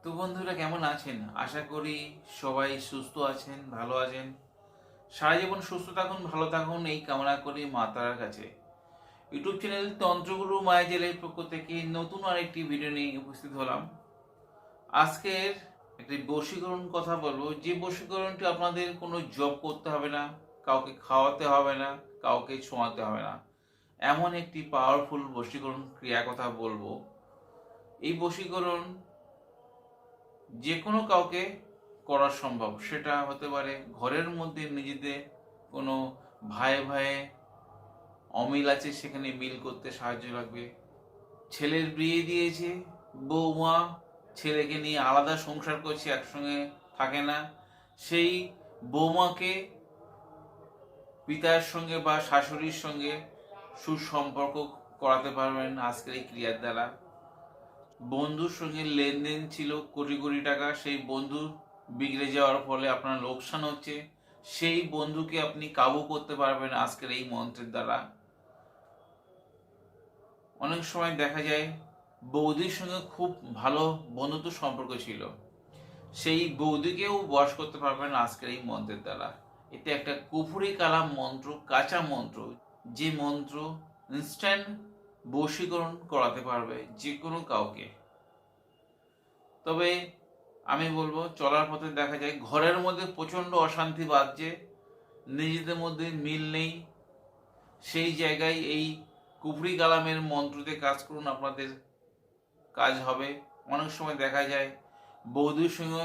তো বন্ধুরা কেমন আছেন? আশা করি সবাই সুস্থ আছেন, ভালো আছেন। সারা জীবন সুস্থ থাকুন, ভালো থাকুন এই কামনা করি মা তারার কাছে। ইউটিউব চ্যানেল তন্ত্রগুরু মায়াজেলের পক্ষ থেকে নতুন আরেকটি ভিডিও নিয়ে উপস্থিত হলাম। আজকের একটি বশীকরণ কথা বলবো, যে বশীকরণটি আপনাদের কোনো জব করতে হবে না, কাউকে খাওয়াতে হবে না, কাউকে ছোঁয়াতে হবে না। এমন একটি পাওয়ারফুল বশীকরণ ক্রিয়া কথা বলবো। এই বশীকরণ যে কোনো কাউকে করা সম্ভব। সেটা হতে পারে ঘরের মধ্যে নিজেদের কোনো ভাই ভাই অমিল আছে, সেখানে মিল করতে সাহায্য লাগবে। ছেলের বিয়ে দিয়েছে, বৌমা ছেলেকে নিয়ে আলাদা সংসার করছে, একসঙ্গে থাকে না, সেই বৌমাকে পিতার সঙ্গে বা শাশুড়ির সঙ্গে সুসম্পর্ক করাতে পারবেন আজকের এই ক্রিয়ার দ্বারা। বন্ধুর সঙ্গে লেনদেন ছিল কোটি কোটি টাকা, সেই বন্ধু বিগড়ে যাওয়ার ফলে আপনার লোকসান হচ্ছে, সেই বন্ধুকে আপনি কাবু করতে পারবেন আজকের এই মন্ত্রের দ্বারা। অনেক সময় দেখা যায় বৌদির সঙ্গে খুব ভালো বন্ধুত্ব সম্পর্ক ছিল, সেই বৌদিকেও বশ করতে পারবেন আজকের এই মন্ত্রের দ্বারা। এটা একটা কুফুরি কালাম মন্ত্র, কাঁচা মন্ত্র, যে মন্ত্র ইনস্ট্যান্ট বশীকরণ করাতে পারবে যে কোনো কাউকে। তবে আমি বলবো, চলার পথে দেখা যায় ঘরের মধ্যে প্রচণ্ড অশান্তি বাজছে, নিজেদের মধ্যে মিল নেই, সেই জায়গায় এই কুফরি কালামের মন্ত্রতে কাজ করুন, আপনাদের কাজ হবে। অনেক সময় দেখা যায় বৌদির সঙ্গে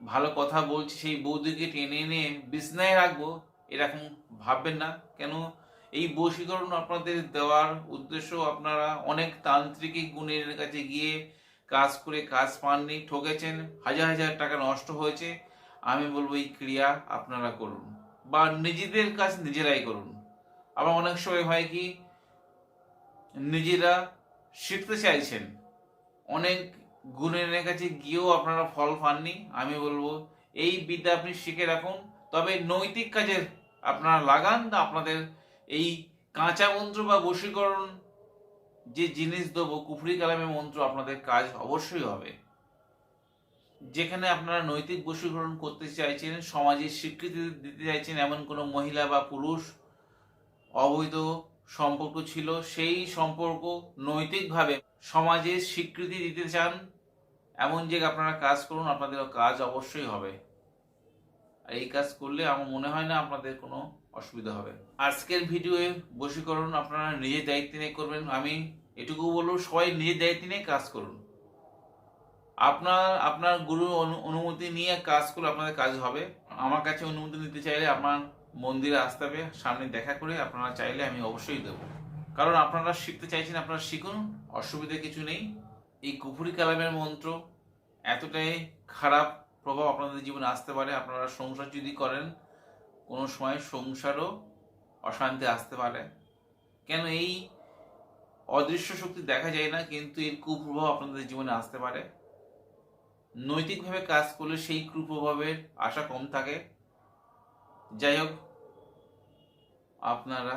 ভালো কথা বলছি, সেই বৌদিকে টেনে এনে বিছনায় রাখবো, এরকম ভাববেন না। কেন? এই বশীকরণ আপনাদের দেওয়ার উদ্দেশ্য, আপনারা অনেক তান্ত্রিক গুণের কাছে গিয়ে কাজ করে কাজ পাননি, ঠকেছেন, হাজার হাজার টাকা নষ্ট হয়েছে। আমি বলবো এই ক্রিয়া আপনারা করুন, বা নিজেদের কাজ নিজেরাই করুন। আবার অনেক সময় হয় কি, নিজেরা শিখতে চাইছেন, অনেক গুণের কাছে গিয়েও আপনারা ফল পাননি। আমি বলবো এই বিদ্যা আপনি শিখে রাখুন, তবে নৈতিক কাজে আপনারা লাগান। আপনাদের এই কাঁচা মন্ত্র বা বশীকরণ যে জিনিস দেবো, কুফরি কালামের মন্ত্র, আপনাদের কাজ অবশ্যই হবে। যেখানে আপনারা নৈতিক বশীকরণ করতে চাইছেন, সমাজের স্বীকৃতি দিতে চাইছেন, এমন কোনো মহিলা বা পুরুষ অবৈধ সম্পর্ক ছিল, সেই সম্পর্ক নৈতিকভাবে সমাজে স্বীকৃতি দিতে চান, এমন জায়গায় আপনারা কাজ করুন, আপনাদের কাজ অবশ্যই হবে। আর এই কাজ করলে আমার মনে হয় না আপনাদের কোনো অসুবিধা হবে। আজকের ভিডিওয়ে বশীকরণ আপনারা নিজের দায়িত্ব নিয়ে করবেন। আমি এটুকু বলবো, সবাই নিজের দায়িত্ব নিয়ে কাজ করুন। আপনার আপনার গুরু অনুমতি নিয়ে কাজ করলে আপনাদের কাজ হবে। আমার কাছে অনুমতি নিতে চাইলে আপনার মন্দিরে আসতে হবে, সামনে দেখা করে আপনারা চাইলে আমি অবশ্যই দেবো। কারণ আপনারা শিখতে চাইছেন, আপনারা শিখুন, অসুবিধা কিছু নেই। এই কুফুরি কালামের মন্ত্র এতটাই খারাপ প্রভাব আপনাদের জীবনে আসতে পারে, আপনারা সংসার যদি করেন কোনো সময় সংসারও অশান্তি আসতে পারে। কেন? এই অদৃশ্য শক্তি দেখা যায় না, কিন্তু এর কুপ্রভাব আপনাদের জীবনে আসতে পারে। নৈতিকভাবে কাজ করলে সেই কুপ্রভাবের আশা কম থাকে। যাই হোক, আপনারা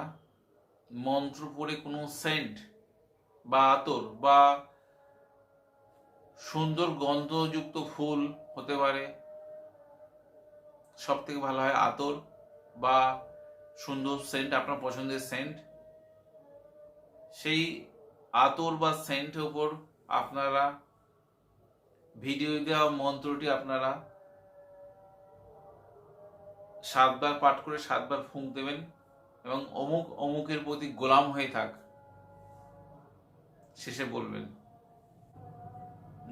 মন্ত্র পড়ে কোনো সেন্ট বা আতর বা সুন্দর গন্ধযুক্ত ফুল হতে পারে, সব থেকে ভালো হয় আতর বা সুন্দর সেন্ট, আপনার পছন্দের সেন্ট, সেই আতর বা সেন্টের উপর আপনারা ভিডিও দেওয়া মন্ত্রটি আপনারা 7 বার পাঠ করে 7 বার ফুঁক দেবেন, এবং অমুক অমুকের প্রতি গোলাম হয়ে থাক শেষে বলবেন।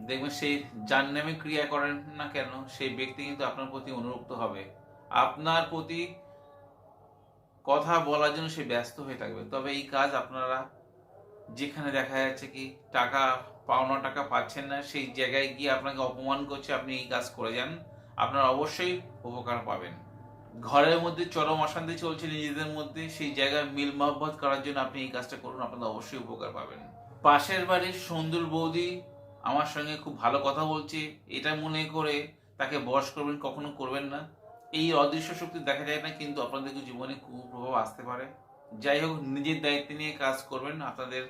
দেখবেন সেই যার নামে ক্রিয়া করেন না কেন, সেই ব্যক্তি কিন্তু আপনার প্রতি অনুরক্ত হবে, আপনার প্রতি কথা বলার জন্য সে ব্যস্ত হয়ে থাকবে। তবে এই কাজ আপনারা, যেখানে দেখা যাচ্ছে কি টাকা, পাওনা টাকা পাচ্ছেন না, সেই জায়গায় গিয়ে আপনাকে অপমান করছে, আপনি এই কাজ করে যান, আপনারা অবশ্যই উপকার পাবেন। ঘরের মধ্যে চরম অশান্তি চলছে নিজেদের মধ্যে, সেই জায়গায় মিল মহব্বত করার জন্য আপনি এই কাজটা করুন, আপনারা অবশ্যই উপকার পাবেন। পাশের বাড়ির সুন্দর বৌদি আমার সঙ্গে খুব ভালো কথা বলছে, এটা মনে করে তাকে বশ করবেন, কখনো করবেন না। এই অদৃশ্য শক্তি দেখা যায় না, কিন্তু আপনাদের জীবনে কুপ্রভাব আসতে পারে। যাই হোক, নিজের দায়িত্ব নিয়ে কাজ করবেন, আপনাদের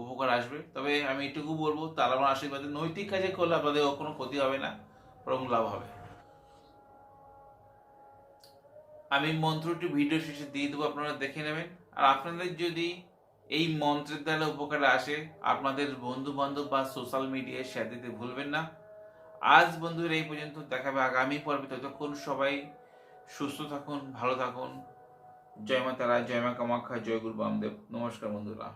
উপকার আসবে। তবে আমি এটুকু বলবো, তারা আমার আশীর্বাদে নৈতিক কাজে করলে আপনাদের কোনো ক্ষতি হবে না, বরং লাভ হবে। আমি মন্ত্রটি ভিডিও শেষে দিয়ে দেবো, আপনারা দেখে নেবেন। আর আপনাদের যদি এই মন্ত্রের দ্বারা উপকারে আসে, আপনাদের বন্ধু বান্ধব বা সোশ্যাল মিডিয়ায় শেয়ার দিতে ভুলবেন না। আজ বন্ধুরা এই পর্যন্ত, দেখাবে আগামী পর্বে। ততক্ষণ সবাই সুস্থ থাকুন, ভালো থাকুন। জয় মা তারা, জয় মা কামাখ্যা, জয় গুরু বামদেব। নমস্কার বন্ধুরা।